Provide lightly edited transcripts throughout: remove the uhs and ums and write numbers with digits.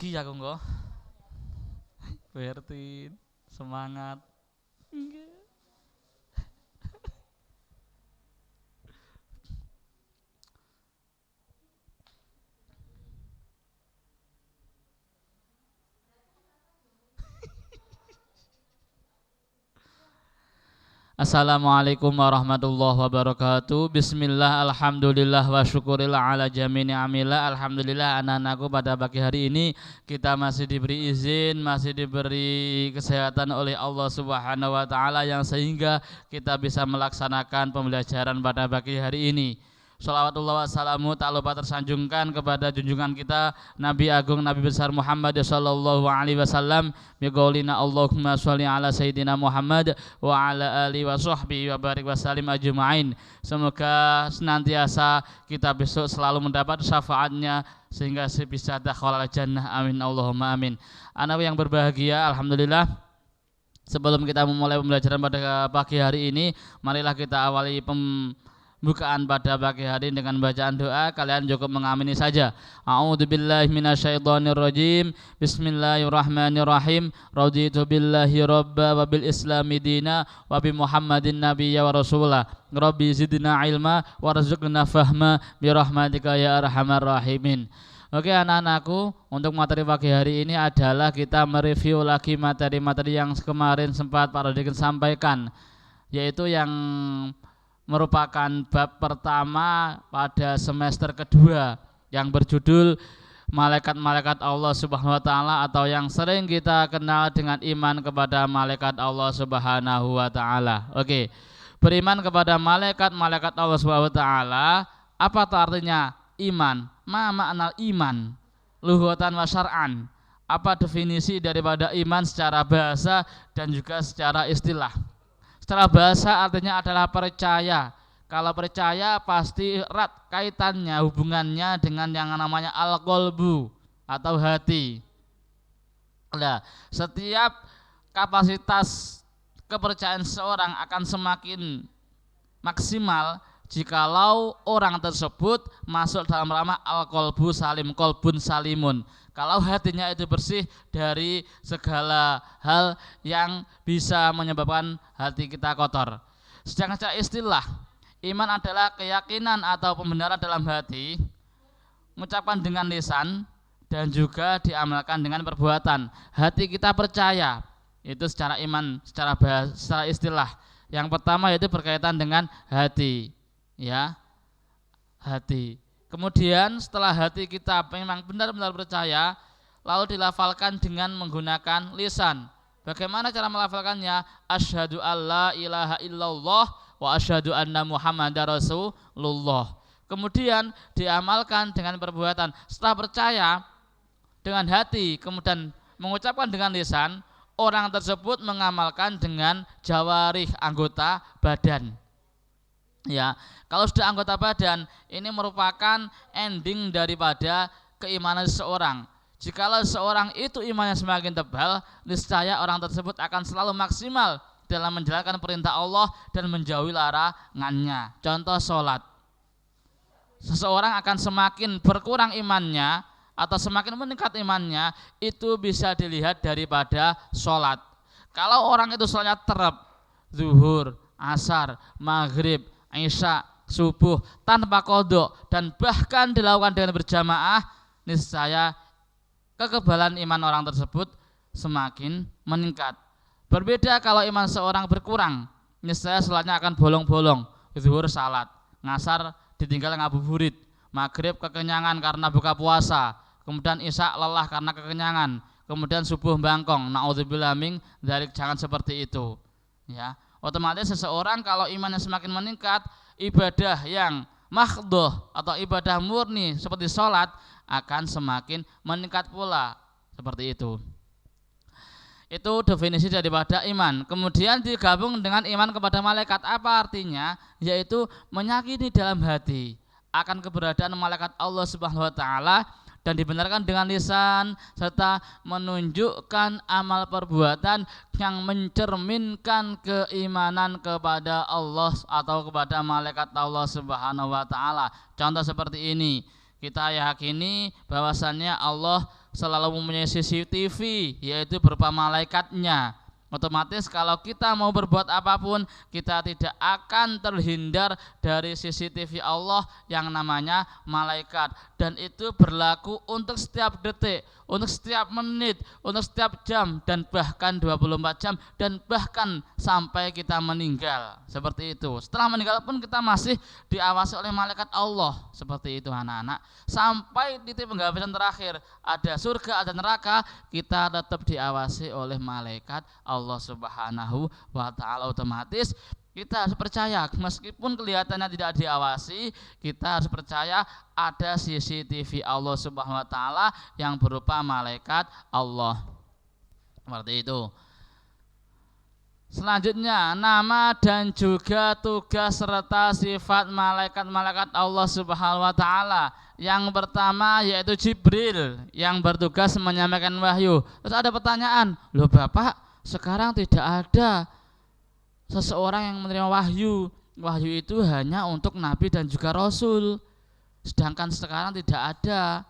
Ki aku nggo. Bertin, semangat. Assalamualaikum warahmatullahi wabarakatuh. Bismillah, alhamdulillah wa syukurillah ala jamini amillah. Alhamdulillah anak-anakku pada pagi hari ini kita masih diberi izin, masih diberi kesehatan oleh Allah Subhanahu wa taala yang sehingga kita bisa melaksanakan pembelajaran pada pagi hari ini. Shalawatullah wassalamu tak lupa tersanjungkan kepada junjungan kita Nabi Agung Nabi besar Muhammad sallallahu alaihi wasallam biqaulina Allahumma sholli ala sayyidina Muhammad wa ala alihi wa sahbihi wa barik wa salim ajma'in. Semoga senantiasa kita besok selalu mendapat syafaatnya sehingga bisa dakhala jannah, amin Allahumma amin. Anak yang berbahagia, alhamdulillah, sebelum kita memulai pembelajaran pada pagi hari ini, marilah kita awali pembukaan pada pagi hari dengan bacaan doa. Kalian cukup mengamini saja. A'udzubillahi minasyaitonirrajim. Bismillahirrahmanirrahim. Raditu billahi robba wa bil islami dina wa bi Muhammadin nabiyya wa rasulah. Rabbi zidna ilma warzuqna fahma bi rahmatika ya arhamar rahimin. Oke anak-anakku, untuk materi pagi hari ini adalah kita mereview lagi materi-materi yang kemarin sempat Pak Rodikin sampaikan, yaitu yang merupakan bab pertama pada semester kedua yang berjudul Malaikat-Malaikat Allah Subhanahu wa taala, atau yang sering kita kenal dengan iman kepada malaikat Allah Subhanahu wa taala. Oke. Beriman kepada malaikat-malaikat Allah Subhanahu wa taala, apa itu artinya iman? Ma makna iman? Lughatan wa syar'an. Apa definisi daripada iman secara bahasa dan juga secara istilah? Secara bahasa artinya adalah percaya. Kalau percaya pasti erat kaitannya, hubungannya dengan yang namanya al-qalbu atau hati. Nah, setiap kapasitas kepercayaan seorang akan semakin maksimal jikalau orang tersebut masuk dalam ranah al-qalbu salim, qalbun salimun. Kalau hatinya itu bersih dari segala hal yang bisa menyebabkan hati kita kotor. Sedangkan secara istilah, iman adalah keyakinan atau pembenaran dalam hati, mengucapkan dengan lisan dan juga diamalkan dengan perbuatan. Hati kita percaya, itu secara iman, secara istilah. Yang pertama yaitu berkaitan dengan hati, ya, hati. Kemudian setelah hati kita memang benar-benar percaya, lalu dilafalkan dengan menggunakan lisan. Bagaimana cara melafalkannya? Asyhadu alla ilaha illallah wa asyhadu anna muhammadar rasulullah. Kemudian diamalkan dengan perbuatan. Setelah percaya dengan hati, kemudian mengucapkan dengan lisan, orang tersebut mengamalkan dengan jawarih, anggota badan. Ya, kalau sudah anggota badan, ini merupakan ending daripada keimanan seseorang. Jikalau seorang itu imannya semakin tebal, niscaya orang tersebut akan selalu maksimal dalam menjalankan perintah Allah dan menjauhi larangannya. Contoh sholat. Seseorang akan semakin berkurang imannya atau semakin meningkat imannya, itu bisa dilihat daripada sholat. Kalau orang itu sholatnya terep, zuhur, asar, maghrib, isya, subuh tanpa qadha dan bahkan dilakukan dengan berjamaah, niscaya kekebalan iman orang tersebut semakin meningkat. Berbeda kalau iman seorang berkurang, niscaya salatnya akan bolong-bolong. Zuhur salat, ngasar ditinggal ngabuburit, maghrib kekenyangan karena buka puasa, kemudian isya lelah karena kekenyangan, kemudian subuh bangkong. Naudzubillah min dzalik, jangan seperti itu. Ya, otomatis seseorang kalau imannya semakin meningkat, ibadah yang mahdhah atau ibadah murni seperti sholat akan semakin meningkat pula, seperti itu. Itu definisi daripada iman. Kemudian digabung dengan iman kepada malaikat. Apa artinya? Yaitu meyakini dalam hati akan keberadaan malaikat Allah Subhanahu wa taala dan dibenarkan dengan lisan, serta menunjukkan amal perbuatan yang mencerminkan keimanan kepada Allah atau kepada malaikat Allah Subhanahu wa taala. Contoh seperti ini, kita yakini bahwasannya Allah selalu mempunyai CCTV, yaitu berupa malaikatnya. Otomatis kalau kita mau berbuat apapun, kita tidak akan terhindar dari CCTV Allah yang namanya malaikat. Dan itu berlaku untuk setiap detik, untuk setiap menit, untuk setiap jam, dan bahkan 24 jam, dan bahkan sampai kita meninggal. Seperti itu. Setelah meninggal pun kita masih diawasi oleh malaikat Allah. Seperti itu anak-anak. Sampai titik penghabisan terakhir, ada surga, ada neraka, kita tetap diawasi oleh malaikat Allah Subhanahu wa ta'ala. Otomatis kita harus percaya, meskipun kelihatannya tidak diawasi, kita harus percaya ada CCTV Allah Subhanahu wa ta'ala yang berupa malaikat Allah. Seperti itu. Selanjutnya, nama dan juga tugas serta sifat malaikat-malaikat Allah Subhanahu wa ta'ala. Yang pertama yaitu Jibril yang bertugas menyampaikan wahyu. Terus ada pertanyaan, loh Bapak, sekarang tidak ada seseorang yang menerima wahyu. Wahyu itu hanya untuk nabi dan juga rasul. Sedangkan sekarang tidak ada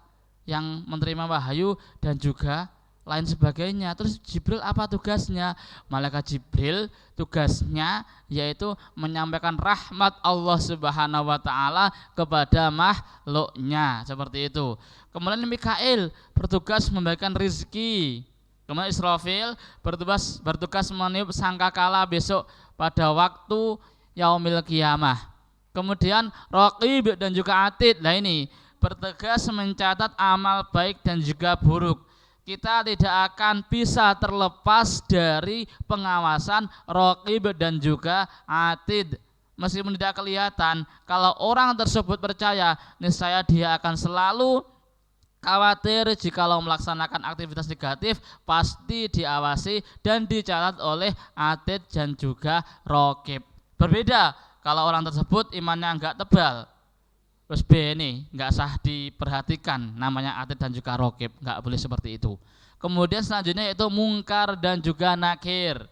yang menerima wahyu dan juga lain sebagainya. Terus Jibril apa tugasnya? Malaikat Jibril tugasnya yaitu menyampaikan rahmat Allah Subhanahu wa ta'ala kepada makhluknya. Seperti itu. Kemudian Mikail bertugas membagikan rezeki. Kemudian Israfil bertugas meniup sangkakala besok pada waktu yaumil qiyamah. Kemudian Raqib dan juga Atid, nah ini bertugas mencatat amal baik dan juga buruk. Kita tidak akan bisa terlepas dari pengawasan Raqib dan juga Atid. Meskipun tidak kelihatan, kalau orang tersebut percaya, niscaya dia akan selalu khawatir jikalau melaksanakan aktivitas negatif, pasti diawasi dan dicatat oleh Atid dan juga Raqib. Berbeda kalau orang tersebut imannya enggak tebal, terus B ini enggak sah diperhatikan, namanya Atid dan juga Raqib, enggak boleh seperti itu. Kemudian selanjutnya yaitu Mungkar dan juga Nakir,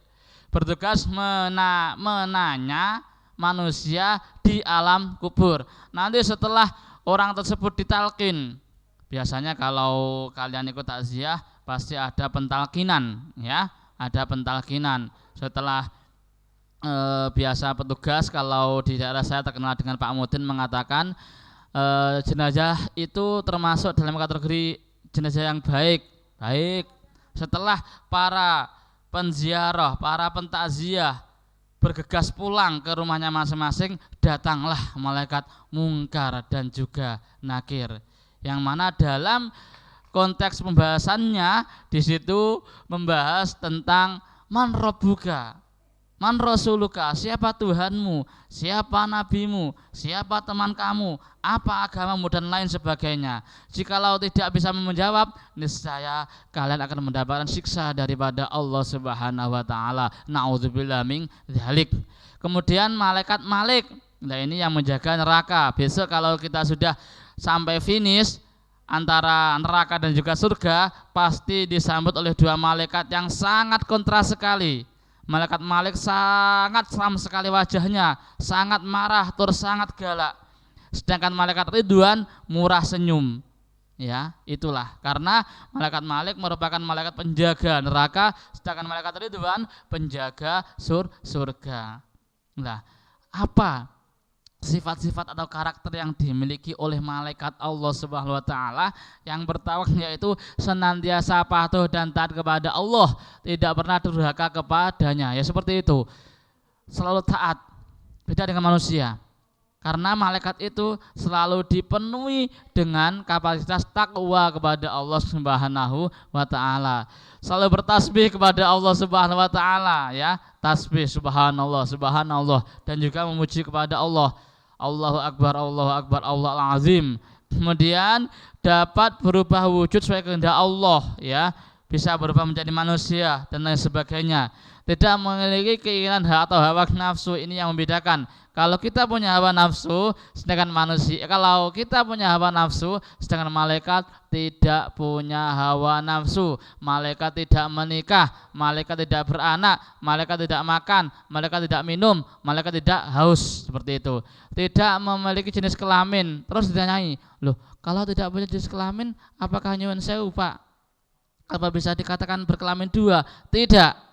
bertugas menanya manusia di alam kubur. Nanti setelah orang tersebut ditalkin, biasanya kalau kalian ikut takziah pasti ada pentalkinan, ya, ada pentalkinan. Setelah biasa petugas, kalau di daerah saya terkenal dengan Pak Mudin, mengatakan jenazah itu termasuk dalam kategori jenazah yang baik. Setelah para penziarah, para pentakziah bergegas pulang ke rumahnya masing-masing, datanglah malaikat Mungkar dan juga Nakir, yang mana dalam konteks pembahasannya di situ membahas tentang man rabbuka, man rasuluka, siapa Tuhanmu, siapa nabimu, siapa teman kamu, apa agamamu, dan lain sebagainya. Jikalau tidak bisa menjawab, niscaya kalian akan mendapatkan siksa daripada Allah Subhanahu wa ta'ala. Na'udzubillah min dzalik. Kemudian malaikat Malik, nah ini yang menjaga neraka. Besok kalau kita sudah sampai finish antara neraka dan juga surga, pasti disambut oleh dua malaikat yang sangat kontras sekali. Malaikat Malik sangat seram sekali wajahnya, sangat marah, terus sangat galak. Sedangkan malaikat Ridwan murah senyum. Ya, itulah karena malaikat Malik merupakan malaikat penjaga neraka, sedangkan malaikat Ridwan penjaga surga. Nah, apa sifat-sifat atau karakter yang dimiliki oleh malaikat Allah Subhanahu wa ta'ala? Yang pertama yaitu senantiasa patuh dan taat kepada Allah, tidak pernah durhaka kepadanya. Ya seperti itu, selalu taat. Beda dengan manusia, karena malaikat itu selalu dipenuhi dengan kapasitas takwa kepada Allah Subhanahu wa ta'ala, selalu bertasbih kepada Allah Subhanahu wa ta'ala, ya, tasbih subhanallah, subhanallah, dan juga memuji kepada Allah, Allahu Akbar, Allahu Akbar, Allahul Azim. Kemudian dapat berubah wujud sesuai kehendak Allah, ya, bisa berubah menjadi manusia dan lain sebagainya. Tidak memiliki keinginan atau hawa nafsu. Ini yang membedakan. Kalau kita punya hawa nafsu, sedangkan manusia, kalau kita punya hawa nafsu, sedangkan malaikat tidak punya hawa nafsu. Malaikat tidak menikah, malaikat tidak beranak, malaikat tidak makan, malaikat tidak minum, malaikat tidak haus. Seperti itu. Tidak memiliki jenis kelamin. Terus ditanyai, loh, kalau tidak punya jenis kelamin, apakah nyuwun sewu, Pak? Apa bisa dikatakan berkelamin dua? Tidak.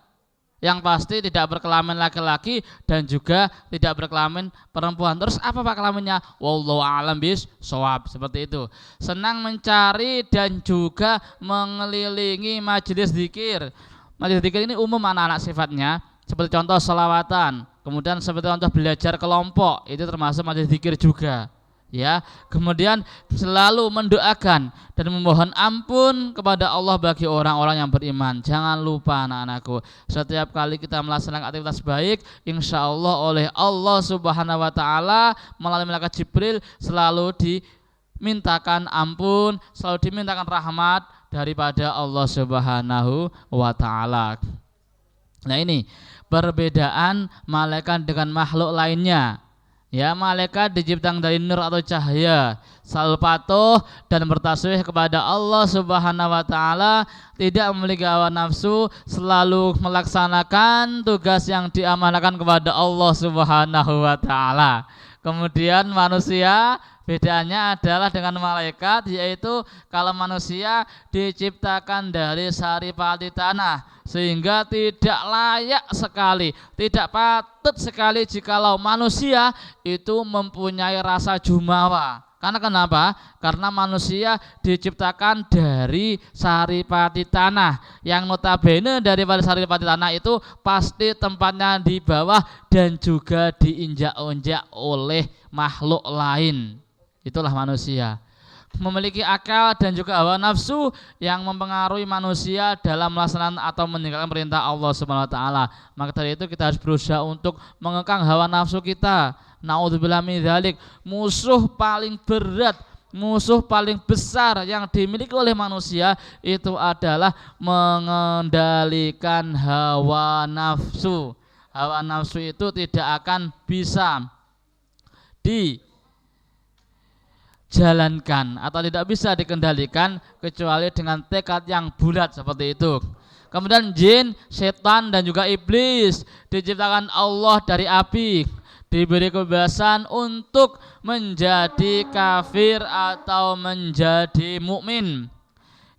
Yang pasti tidak berkelamin laki-laki dan juga tidak berkelamin perempuan. Terus apa pak kelaminnya? Wallahu a'lam bishawab. Seperti itu. Senang mencari dan juga mengelilingi majelis zikir. Majelis zikir ini umum anak-anak sifatnya. Seperti contoh selawatan. Kemudian seperti contoh belajar kelompok. Itu termasuk majelis zikir juga. Ya, kemudian selalu mendoakan dan memohon ampun kepada Allah bagi orang-orang yang beriman. Jangan lupa anak-anakku, setiap kali kita melaksanakan aktivitas baik, insya Allah oleh Allah Subhanahu Wa Taala melalui malaikat Jibril selalu dimintakan ampun, selalu dimintakan rahmat daripada Allah Subhanahu Wa Taala. Nah ini perbedaan malaikat dengan makhluk lainnya. Ya, malaikat diciptakan dari nur atau cahaya, selalu patuh dan bertasbih kepada Allah Subhanahu wa taala, tidak memiliki hawa nafsu, selalu melaksanakan tugas yang diamanahkan kepada Allah Subhanahu wa taala. Kemudian manusia bedanya adalah dengan malaikat, yaitu kalau manusia diciptakan dari saripati tanah, sehingga tidak layak sekali, tidak patut sekali jikalau manusia itu mempunyai rasa jumawa. Karena kenapa? Karena manusia diciptakan dari saripati tanah, yang notabene daripada saripati tanah itu pasti tempatnya di bawah dan juga diinjak-injak oleh makhluk lain. Itulah manusia. Memiliki akal dan juga hawa nafsu yang mempengaruhi manusia dalam melaksanakan atau meninggalkan perintah Allah Subhanahu wa taala. Maka dari itu kita harus berusaha untuk mengekang hawa nafsu kita. Naudzubillah min dzalik. Musuh paling berat, musuh paling besar yang dimiliki oleh manusia itu adalah mengendalikan hawa nafsu. Hawa nafsu itu tidak akan bisa dijalankan atau tidak bisa dikendalikan kecuali dengan tekad yang bulat seperti itu. Kemudian jin, setan dan juga iblis diciptakan Allah dari api, diberi kebebasan untuk menjadi kafir atau menjadi mukmin.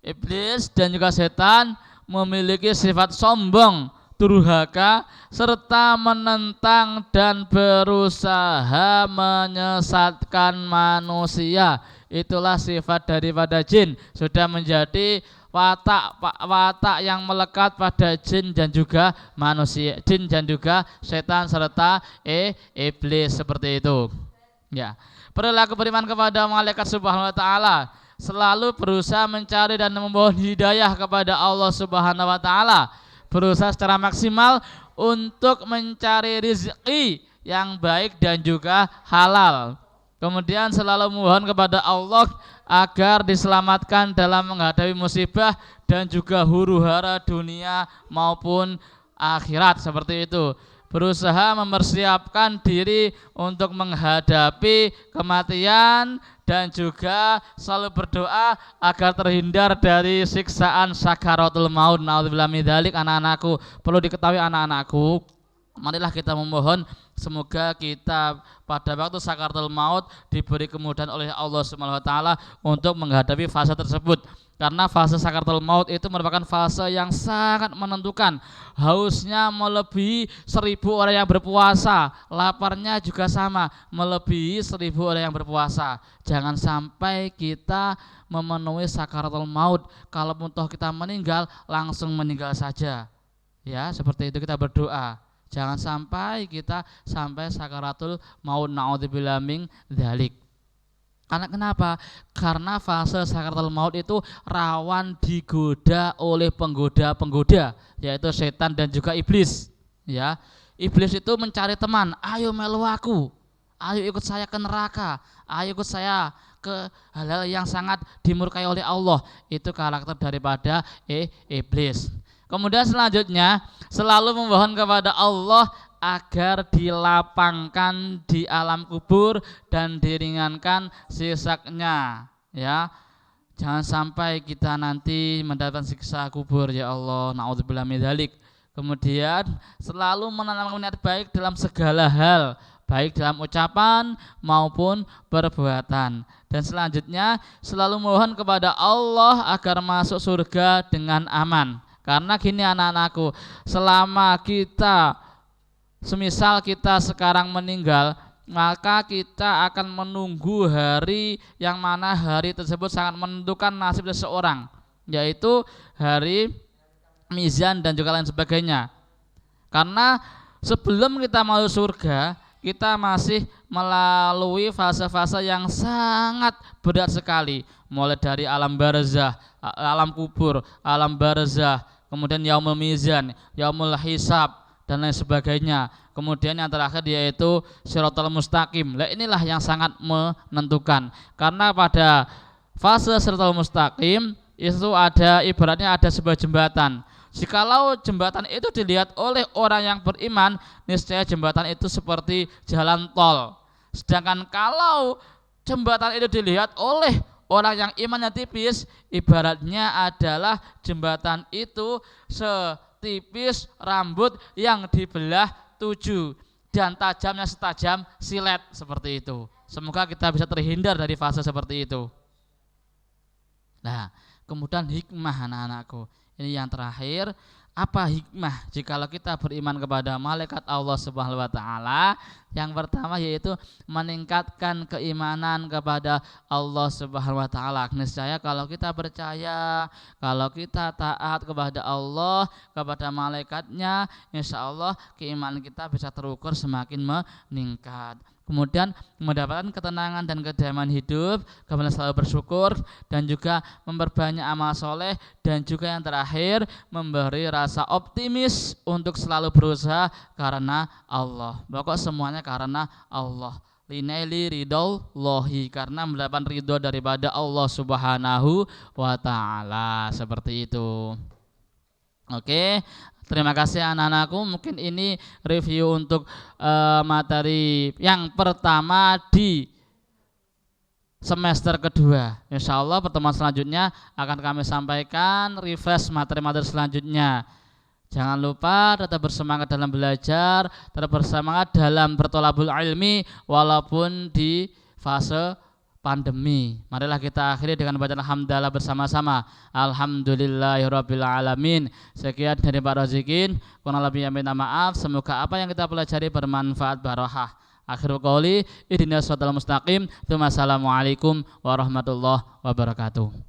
Iblis dan juga setan memiliki sifat sombong, durhaka, serta menentang dan berusaha menyesatkan manusia. Itulah sifat daripada jin, sudah menjadi watak yang melekat pada jin dan juga manusia, jin dan juga setan serta iblis seperti itu. Ya, perilaku beriman kepada malaikat Subhanahu wa taala selalu berusaha mencari dan memohon hidayah kepada Allah Subhanahu wa taala, berusaha secara maksimal untuk mencari rezeki yang baik dan juga halal. Kemudian selalu mohon kepada Allah agar diselamatkan dalam menghadapi musibah dan juga huru-hara dunia maupun akhirat seperti itu. Berusaha mempersiapkan diri untuk menghadapi kematian dan juga selalu berdoa agar terhindar dari siksaan sakaratul maut. Naudzubillah min dzalik. Anak-anakku, perlu diketahui anak-anakku, marilah kita memohon semoga kita pada waktu sakaratul maut diberi kemudahan oleh Allah Subhanahu wa taala untuk menghadapi fase tersebut. Karena fase sakaratul maut itu merupakan fase yang sangat menentukan. Hausnya melebihi 1000 orang yang berpuasa, laparnya juga sama, melebihi 1000 orang yang berpuasa. Jangan sampai kita memenuhi sakaratul maut, kalaupun toh kita meninggal, langsung meninggal saja. Ya, seperti itu kita berdoa. Jangan sampai kita sampai sakaratul maut, naudzubillah min dzalik. Karena kenapa? Karena fase sakaratul maut itu rawan digoda oleh penggoda-penggoda, yaitu setan dan juga iblis. Ya, iblis itu mencari teman. Ayo melu aku, ayo ikut saya ke neraka, ayo ikut saya ke hal-hal yang sangat dimurkai oleh Allah. Itu karakter daripada iblis. Kemudian selanjutnya selalu memohon kepada Allah agar dilapangkan di alam kubur dan diringankan siksa-nya. Ya, jangan sampai kita nanti mendapatkan siksa kubur ya Allah. Naudzubillah min dzalik. Kemudian selalu menanamkan niat baik dalam segala hal, baik dalam ucapan maupun perbuatan. Dan selanjutnya selalu mohon kepada Allah agar masuk surga dengan aman. Karena gini anak-anakku, selama kita semisal kita sekarang meninggal, maka kita akan menunggu hari yang mana hari tersebut sangat menentukan nasib seseorang, yaitu hari mizan dan juga lain sebagainya. Karena sebelum kita masuk surga, kita masih melalui fase-fase yang sangat berat sekali, mulai dari alam barzah, alam kubur, alam barzah, kemudian yaumul mizan, yaumul hisab dan lain sebagainya. Kemudian yang terakhir yaitu Shiratal Mustaqim. Nah, inilah yang sangat menentukan. Karena pada fase Shiratal Mustaqim itu ada ibaratnya ada sebuah jembatan. Jikalau jembatan itu dilihat oleh orang yang beriman, niscaya jembatan itu seperti jalan tol. Sedangkan kalau jembatan itu dilihat oleh orang yang imannya tipis, ibaratnya adalah jembatan itu setipis rambut yang dibelah 7 dan tajamnya setajam silet, seperti itu. Semoga kita bisa terhindar dari fase seperti itu. Nah, kemudian hikmah anak-anakku. Ini yang terakhir, apa hikmah jikalau kita beriman kepada malaikat Allah Subhanahu wa taala? Yang pertama yaitu meningkatkan keimanan kepada Allah Subhanahu wa taala. Niscaya kalau kita percaya, kalau kita taat kepada Allah, kepada malaikatnya, insya Allah keimanan kita bisa terukur semakin meningkat. Kemudian mendapatkan ketenangan dan kedamaian hidup, kemudian selalu bersyukur dan juga memperbanyak amal soleh, dan juga yang terakhir memberi rasa optimis untuk selalu berusaha karena Allah. Pokok semuanya karena Allah. Linaili ridaullahi, karena mendapatkan ridho daripada Allah Subhanahu wa taala, seperti itu. Oke. Terima kasih anak-anakku, mungkin ini review untuk materi yang pertama di semester kedua. Insya Allah pertemuan selanjutnya akan kami sampaikan refresh materi-materi selanjutnya. Jangan lupa tetap bersemangat dalam belajar, tetap bersemangat dalam bertolabul ilmi walaupun di fase pandemi. Marilah kita akhiri dengan bacaan alhamdulillah bersama-sama. Alhamdulillahirabbil alamin. Sekian dari Pak Rozikin. Kurang lebihnya minta maaf. Semoga apa yang kita pelajari bermanfaat barokah. Akhirul qauli ihdinas siratal mustaqim. Assalamualaikum warahmatullahi wabarakatuh.